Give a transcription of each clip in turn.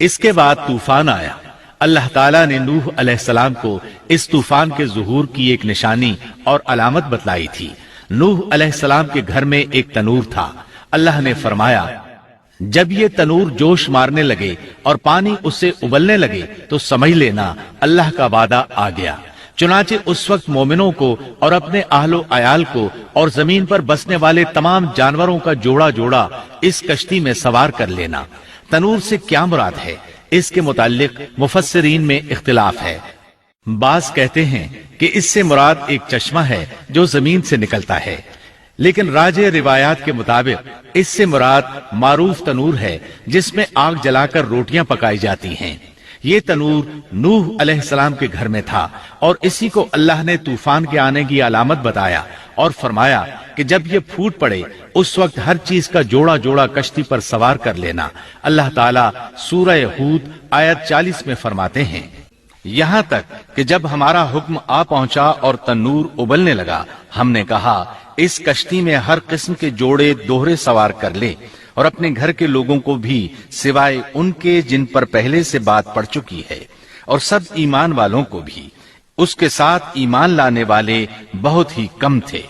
اس کے بعد طوفان آیا۔ اللہ تعالیٰ نے نوح علیہ السلام کو اس طوفان کے ظہور کی ایک نشانی اور علامت بتلائی تھی۔ نوح علیہ السلام کے گھر میں ایک تنور تھا۔ اللہ نے فرمایا جب یہ تنور جوش مارنے لگے اور پانی اس سے ابلنے لگے تو سمجھ لینا اللہ کا وعدہ آ گیا۔ چنانچہ اس وقت مومنوں کو اور اپنے اہل و عیال کو اور زمین پر بسنے والے تمام جانوروں کا جوڑا جوڑا اس کشتی میں سوار کر لینا۔ تنور سے کیا مراد ہے، اس کے متعلق مفسرین میں اختلاف ہے۔ بعض کہتے ہیں کہ اس سے مراد ایک چشمہ ہے جو زمین سے نکلتا ہے، لیکن راجح روایات کے مطابق اس سے مراد معروف تنور ہے جس میں آگ جلا کر روٹیاں پکائی جاتی ہیں۔ یہ تنور نوح علیہ السلام کے گھر میں تھا اور اسی کو اللہ نے طوفان کے آنے کی علامت بتایا اور فرمایا کہ جب یہ پھوٹ پڑے اس وقت ہر چیز کا جوڑا جوڑا کشتی پر سوار کر لینا۔ اللہ تعالیٰ سورہ ہود آیت 40 میں فرماتے ہیں یہاں تک کہ جب ہمارا حکم آ پہنچا اور تنور ابلنے لگا ہم نے کہا اس کشتی میں ہر قسم کے جوڑے دوہرے سوار کر لے اور اپنے گھر کے لوگوں کو بھی سوائے ان کے جن پر پہلے سے بات پڑ چکی ہے، اور سب ایمان والوں کو بھی۔ اس کے ساتھ ایمان لانے والے بہت ہی کم تھے۔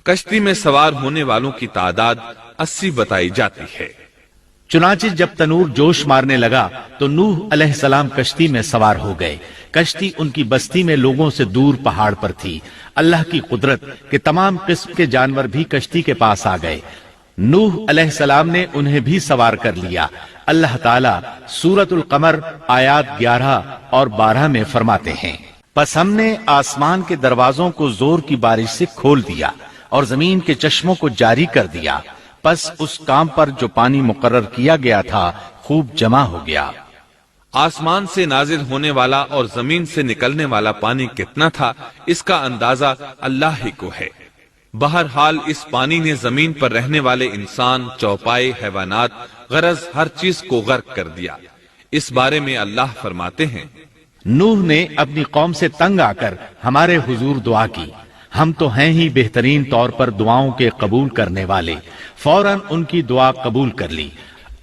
کشتی میں سوار ہونے والوں کی تعداد 80 بتائی جاتی ہے۔ چنانچہ جب تنور جوش مارنے لگا تو نوح علیہ السلام کشتی میں سوار ہو گئے۔ کشتی ان کی بستی میں لوگوں سے دور پہاڑ پر تھی۔ اللہ کی قدرت کہ تمام قسم کے جانور بھی کشتی کے پاس آ گئے۔ نوح علیہ السلام نے انہیں بھی سوار کر لیا۔ اللہ تعالیٰ سورۃ القمر آیات 11 اور 12 میں فرماتے ہیں پس ہم نے آسمان کے دروازوں کو زور کی بارش سے کھول دیا اور زمین کے چشموں کو جاری کر دیا، پس اس کام پر جو پانی مقرر کیا گیا تھا خوب جمع ہو گیا۔ آسمان سے نازل ہونے والا اور زمین سے نکلنے والا پانی کتنا تھا اس کا اندازہ اللہ ہی کو ہے۔ بہرحال اس پانی نے زمین پر رہنے والے انسان، چوپائے، حیوانات، غرض ہر چیز کو غرق کر دیا۔ اس بارے میں اللہ فرماتے ہیں نوح نے اپنی قوم سے تنگ آ کر ہمارے حضور دعا کی، ہم تو ہیں ہی بہترین طور پر دعاؤں کے قبول کرنے والے۔ فوراً ان کی دعا قبول کر لی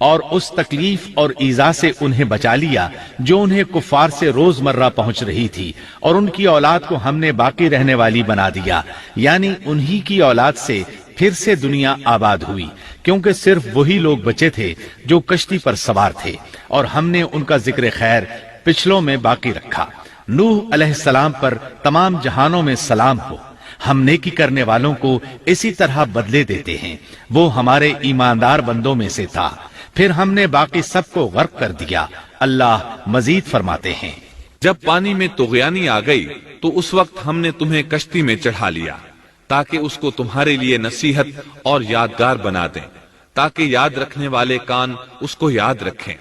اور اس تکلیف اور ایذا سے انہیں بچا لیا جو انہیں کفار سے روزمرہ پہنچ رہی تھی، اور ان کی اولاد کو ہم نے باقی رہنے والی بنا دیا، یعنی انہی کی اولاد سے پھر سے دنیا آباد ہوئی، کیونکہ صرف وہی لوگ بچے تھے جو کشتی پر سوار تھے، اور ہم نے ان کا ذکر خیر پچھلوں میں باقی رکھا۔ نوح علیہ السلام پر تمام جہانوں میں سلام ہو۔ ہم نیکی کرنے والوں کو اسی طرح بدلے دیتے ہیں، وہ ہمارے ایماندار بندوں میں سے تھا، پھر ہم نے باقی سب کو غرق کر دیا۔ اللہ مزید فرماتے ہیں جب پانی میں طغیانی آ گئی تو اس وقت ہم نے تمہیں کشتی میں چڑھا لیا تاکہ اس کو تمہارے لیے نصیحت اور یادگار بنا دیں، تاکہ یاد رکھنے والے کان اس کو یاد رکھیں۔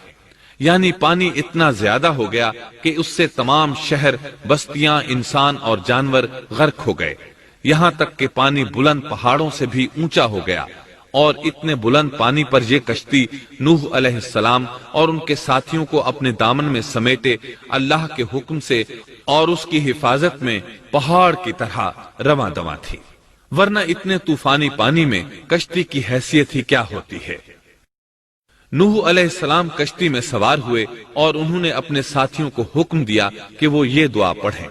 یعنی پانی اتنا زیادہ ہو گیا کہ اس سے تمام شہر، بستیاں، انسان اور جانور غرق ہو گئے، یہاں تک کہ پانی بلند پہاڑوں سے بھی اونچا ہو گیا، اور اتنے بلند پانی پر یہ کشتی نوح علیہ السلام اور ان کے ساتھیوں کو اپنے دامن میں سمیٹے اللہ کے حکم سے اور اس کی حفاظت میں پہاڑ کی طرح رواں دواں تھی، ورنہ اتنے طوفانی پانی میں کشتی کی حیثیت ہی کیا ہوتی ہے۔ نوح علیہ السلام کشتی میں سوار ہوئے اور انہوں نے اپنے ساتھیوں کو حکم دیا کہ وہ یہ دعا پڑھیں،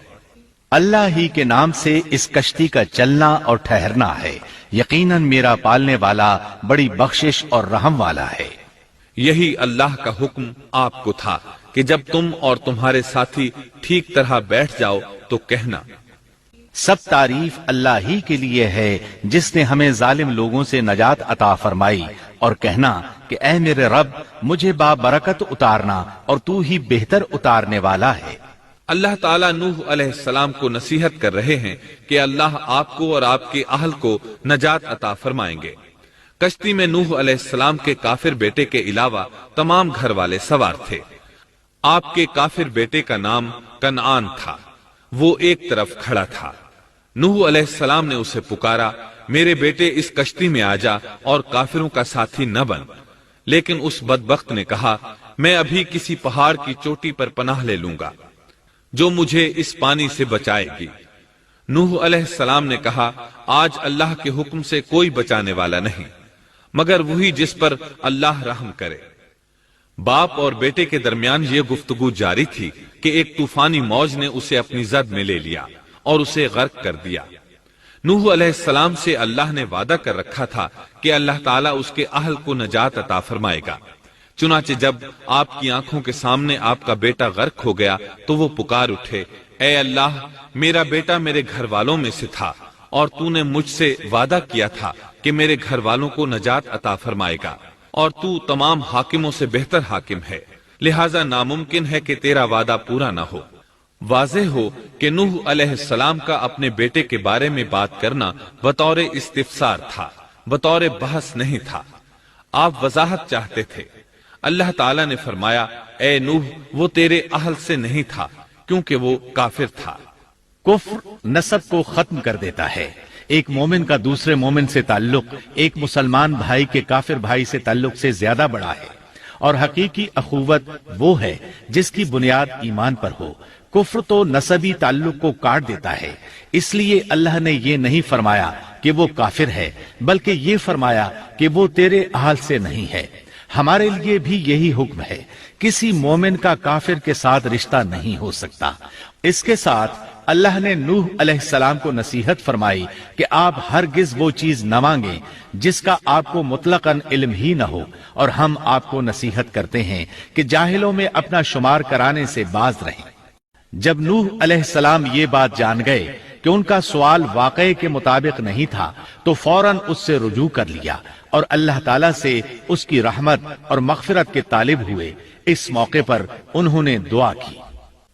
اللہ ہی کے نام سے اس کشتی کا چلنا اور ٹھہرنا ہے، یقیناً میرا پالنے والا بڑی بخشش اور رحم والا ہے۔ یہی اللہ کا حکم آپ کو تھا کہ جب تم اور تمہارے ساتھی ٹھیک طرح بیٹھ جاؤ تو کہنا سب تعریف اللہ ہی کے لیے ہے جس نے ہمیں ظالم لوگوں سے نجات عطا فرمائی، اور کہنا کہ اے میرے رب مجھے بابرکت اتارنا اور تو ہی بہتر اتارنے والا ہے۔ اللہ تعالیٰ نوح علیہ السلام کو نصیحت کر رہے ہیں کہ اللہ آپ کو اور آپ کے اہل کو نجات عطا فرمائیں گے۔ کشتی میں نوح علیہ السلام کے کافر بیٹے کے علاوہ تمام گھر والے سوار تھے۔ آپ کے کافر بیٹے کا نام کنعان تھا، وہ ایک طرف کھڑا تھا۔ نوح علیہ السلام نے اسے پکارا، میرے بیٹے اس کشتی میں آ جا اور کافروں کا ساتھی نہ بن، لیکن اس بدبخت نے کہا میں ابھی کسی پہاڑ کی چوٹی پر پناہ لے لوں گا جو مجھے اس پانی سے بچائے گی۔ نوح علیہ السلام نے کہا آج اللہ کے حکم سے کوئی بچانے والا نہیں مگر وہی جس پر اللہ رحم کرے۔ باپ اور بیٹے کے درمیان یہ گفتگو جاری تھی کہ ایک طوفانی موج نے اسے اپنی زد میں لے لیا اور اسے غرق کر دیا۔ نوح علیہ السلام سے اللہ نے وعدہ کر رکھا تھا کہ اللہ تعالیٰ اس کے اہل کو نجات عطا فرمائے گا۔ چنانچہ جب آپ کی آنکھوں کے سامنے آپ کا بیٹا غرق ہو گیا تو وہ پکار اٹھے، اے اللہ، میرا بیٹا میرے گھر والوں میں سے تھا اور تو نے مجھ سے وعدہ کیا تھا کہ میرے گھر والوں کو نجات عطا فرمائے گا، اور تو تمام حاکموں سے بہتر حاکم ہے، لہذا ناممکن ہے کہ تیرا وعدہ پورا نہ ہو۔ واضح ہو کہ نوح علیہ السلام کا اپنے بیٹے کے بارے میں بات کرنا بطور استفسار تھا، بطور بحث نہیں تھا۔ آپ وضاحت چاہتے تھے۔ اللہ تعالیٰ نے فرمایا، اے نوح، وہ تیرے اہل سے نہیں تھا کیونکہ وہ کافر تھا۔ کفر نسب کو ختم کر دیتا ہے۔ ایک مومن کا دوسرے مومن سے تعلق ایک مسلمان بھائی کے کافر بھائی سے تعلق سے زیادہ بڑا ہے، اور حقیقی اخوت وہ ہے جس کی بنیاد ایمان پر ہو۔ کفر تو نسبی تعلق کو کاٹ دیتا ہے، اس لیے اللہ نے یہ نہیں فرمایا کہ وہ کافر ہے، بلکہ یہ فرمایا کہ وہ تیرے اہل سے نہیں ہے۔ ہمارے لیے بھی یہی حکم ہے، کسی مومن کا کافر کے ساتھ رشتہ نہیں ہو سکتا۔ اس کے ساتھ اللہ نے نوح علیہ السلام کو نصیحت فرمائی کہ آپ ہرگز وہ چیز نہ مانگیں جس کا آپ کو مطلقاً علم ہی نہ ہو، اور ہم آپ کو نصیحت کرتے ہیں کہ جاہلوں میں اپنا شمار کرانے سے باز رہیں۔ جب نوح علیہ السلام یہ بات جان گئے کہ ان کا سوال واقعے کے مطابق نہیں تھا تو فوراً اس سے رجوع کر لیا اور اللہ تعالیٰ سے اس کی رحمت اور مغفرت کے طالب ہوئے۔ اس موقع پر انہوں نے دعا کی۔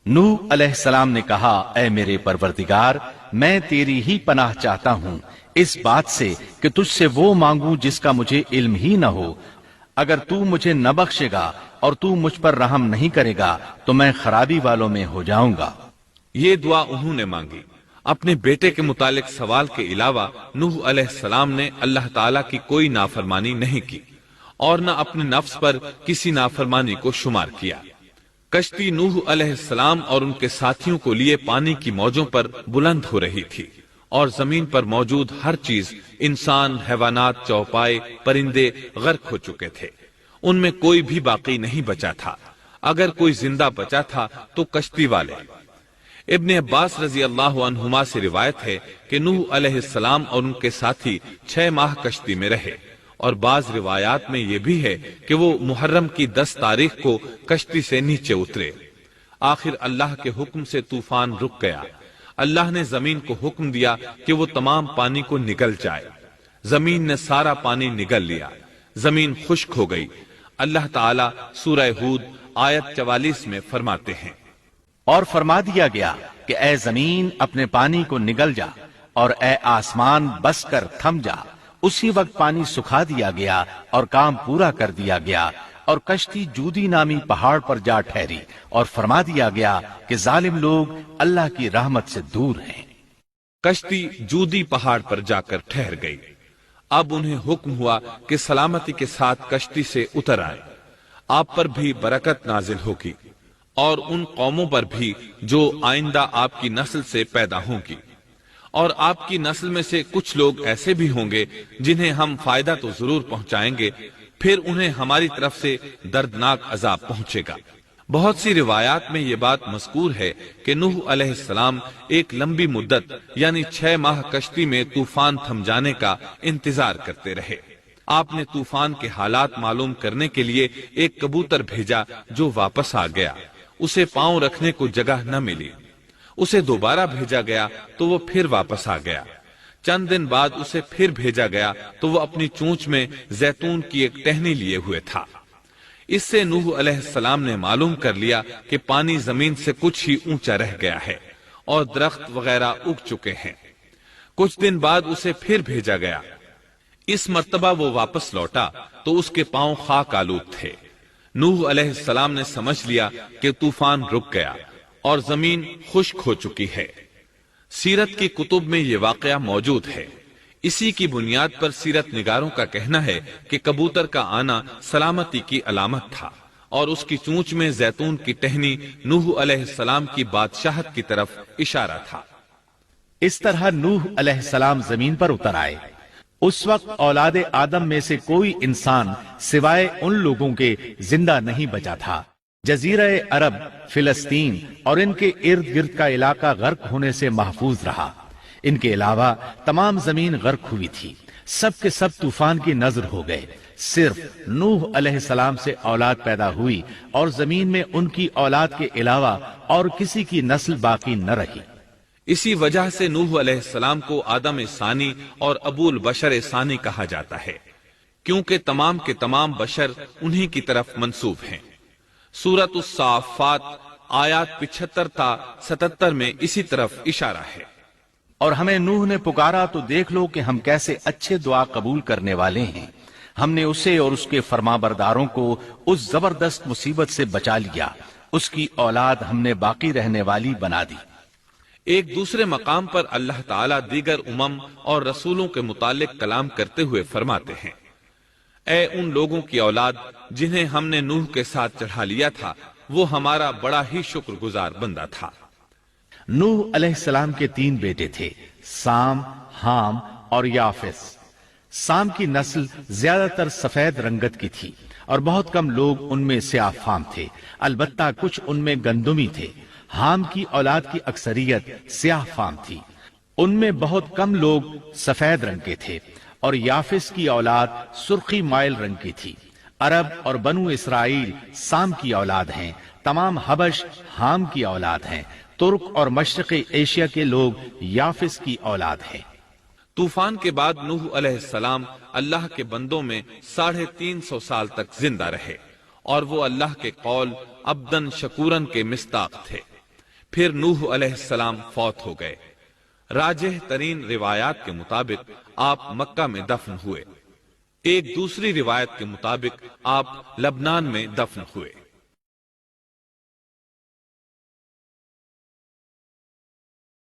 نوح علیہ السلام نے کہا، اے میرے پروردگار، میں تیری ہی پناہ چاہتا ہوں اس بات سے کہ تجھ سے وہ مانگوں جس کا مجھے علم ہی نہ ہو۔ اگر تو مجھے نہ بخشے گا اور تو مجھ پر رحم نہیں کرے گا تو میں خرابی والوں میں ہو جاؤں گا۔ یہ دعا انہوں نے مانگی۔ اپنے بیٹے کے متعلق سوال کے علاوہ نوح علیہ السلام نے اللہ تعالیٰ کی کوئی نافرمانی نہیں کی اور نہ اپنے نفس پر کسی نافرمانی کو شمار کیا۔ کشتی نوح علیہ السلام اور ان کے ساتھیوں کو لیے پانی کی موجوں پر بلند ہو رہی تھی، اور زمین پر موجود ہر چیز، انسان، حیوانات، چوپائے، پرندے غرق ہو چکے تھے۔ ان میں کوئی بھی باقی نہیں بچا تھا۔ اگر کوئی زندہ بچا تھا تو کشتی والے۔ ابن عباس رضی اللہ عنہما سے روایت ہے کہ نوح علیہ السلام اور ان کے ساتھی 6 ماہ کشتی میں رہے، اور بعض روایات میں یہ بھی ہے کہ وہ محرم کی 10 تاریخ کو کشتی سے نیچے اترے۔ آخر اللہ کے حکم سے طوفان رک گیا۔ اللہ نے زمین کو حکم دیا کہ وہ تمام پانی کو نگل جائے۔ زمین نے سارا پانی نگل لیا، زمین خشک ہو گئی۔ اللہ تعالیٰ سورہ ہود آیت 44 میں فرماتے ہیں، اور فرما دیا گیا کہ اے زمین اپنے پانی کو نگل جا، اور اے آسمان بس کر تھم جا۔ اسی وقت پانی سکھا دیا گیا اور کام پورا کر دیا گیا، اور کشتی جودی نامی پہاڑ پر جا ٹھہری، اور فرما دیا گیا کہ ظالم لوگ اللہ کی رحمت سے دور ہیں۔ کشتی جودی پہاڑ پر جا کر ٹھہر گئی۔ اب انہیں حکم ہوا کہ سلامتی کے ساتھ کشتی سے اتر آئے۔ آپ پر بھی برکت نازل ہوگی، اور ان قوموں پر بھی جو آئندہ آپ کی نسل سے پیدا ہوں گی، اور آپ کی نسل میں سے کچھ لوگ ایسے بھی ہوں گے جنہیں ہم فائدہ تو ضرور پہنچائیں گے، پھر انہیں ہماری طرف سے دردناک عذاب پہنچے گا۔ بہت سی روایات میں یہ بات مذکور ہے کہ نوح علیہ السلام ایک لمبی مدت یعنی 6 ماہ کشتی میں طوفان تھم جانے کا انتظار کرتے رہے۔ آپ نے طوفان کے حالات معلوم کرنے کے لیے ایک کبوتر بھیجا جو واپس آ گیا۔ اسے پاؤں رکھنے کو جگہ نہ ملی۔ اسے دوبارہ بھیجا گیا تو وہ پھر واپس آ گیا۔ چند دن بعد اسے پھر بھیجا گیا تو وہ اپنی چونچ میں زیتون کی ایک ٹہنی لیے ہوئے تھا۔ اس سے نوح علیہ السلام نے معلوم کر لیا کہ پانی زمین سے کچھ ہی اونچا رہ گیا ہے اور درخت وغیرہ اگ چکے ہیں۔ کچھ دن بعد اسے پھر بھیجا گیا۔ اس مرتبہ وہ واپس لوٹا تو اس کے پاؤں خاک آلود تھے۔ نوح علیہ السلام نے سمجھ لیا کہ طوفان رک گیا اور زمین خشک ہو چکی ہے۔ سیرت کی کتب میں یہ واقعہ موجود ہے۔ اسی کی بنیاد پر سیرت نگاروں کا کہنا ہے کہ کبوتر کا آنا سلامتی کی علامت تھا، اور اس کی چونچ میں زیتون کی ٹہنی نوح علیہ السلام کی بادشاہت کی طرف اشارہ تھا۔ اس طرح نوح علیہ السلام زمین پر اتر آئے۔ اس وقت اولاد آدم میں سے کوئی انسان سوائے ان لوگوں کے زندہ نہیں بچا تھا۔ جزیرہ عرب، فلسطین اور ان کے ارد گرد کا علاقہ غرق ہونے سے محفوظ رہا۔ ان کے علاوہ تمام زمین غرق ہوئی تھی۔ سب کے سب طوفان کی نذر ہو گئے۔ صرف نوح علیہ السلام سے اولاد پیدا ہوئی اور زمین میں ان کی اولاد کے علاوہ اور کسی کی نسل باقی نہ رہی۔ اسی وجہ سے نوح علیہ السلام کو آدم ثانی اور ابو البشر ثانی کہا جاتا ہے، کیونکہ تمام کے تمام بشر انہی کی طرف منسوب ہیں۔ سورۃ الصافات آیات 75 تا 77 میں اسی طرف اشارہ ہے۔ اور ہمیں نوح نے پکارا تو دیکھ لو کہ ہم کیسے اچھے دعا قبول کرنے والے ہیں۔ ہم نے اسے اور اس کے فرمانبرداروں کو اس زبردست مصیبت سے بچا لیا۔ اس کی اولاد ہم نے باقی رہنے والی بنا دی۔ ایک دوسرے مقام پر اللہ تعالیٰ دیگر امم اور رسولوں کے متعلق کلام کرتے ہوئے فرماتے ہیں، اے ان لوگوں کی اولاد جنہیں ہم نے نوح کے ساتھ چڑھا لیا تھا، وہ ہمارا بڑا ہی شکر گزار بندہ تھا۔ نوح علیہ السلام کے 3 بیٹے تھے، سام، حام اور یافس۔ سام کی نسل زیادہ تر سفید رنگت کی تھی اور بہت کم لوگ ان میں سیاہ فام تھے، البتہ کچھ ان میں گندمی تھے۔ حام کی اولاد کی اکثریت سیاہ فام تھی، ان میں بہت کم لوگ سفید رنگ کے تھے، اور یافس کی اولاد سرخی مائل رنگ کی تھی۔ عرب اور بنو اسرائیل سام کی اولاد ہیں، تمام حبش حام کی اولاد ہیں، ترک اور مشرق ایشیا کے لوگ یافس کی اولاد ہیں۔ طوفان کے بعد نوح علیہ السلام اللہ کے بندوں میں 350 سال تک زندہ رہے، اور وہ اللہ کے قول عبدن شکورن کے مصداق تھے۔ پھر نوح علیہ السلام فوت ہو گئے۔ راجح ترین روایات کے مطابق آپ مکہ میں دفن ہوئے، ایک دوسری روایت کے مطابق آپ لبنان میں دفن ہوئے۔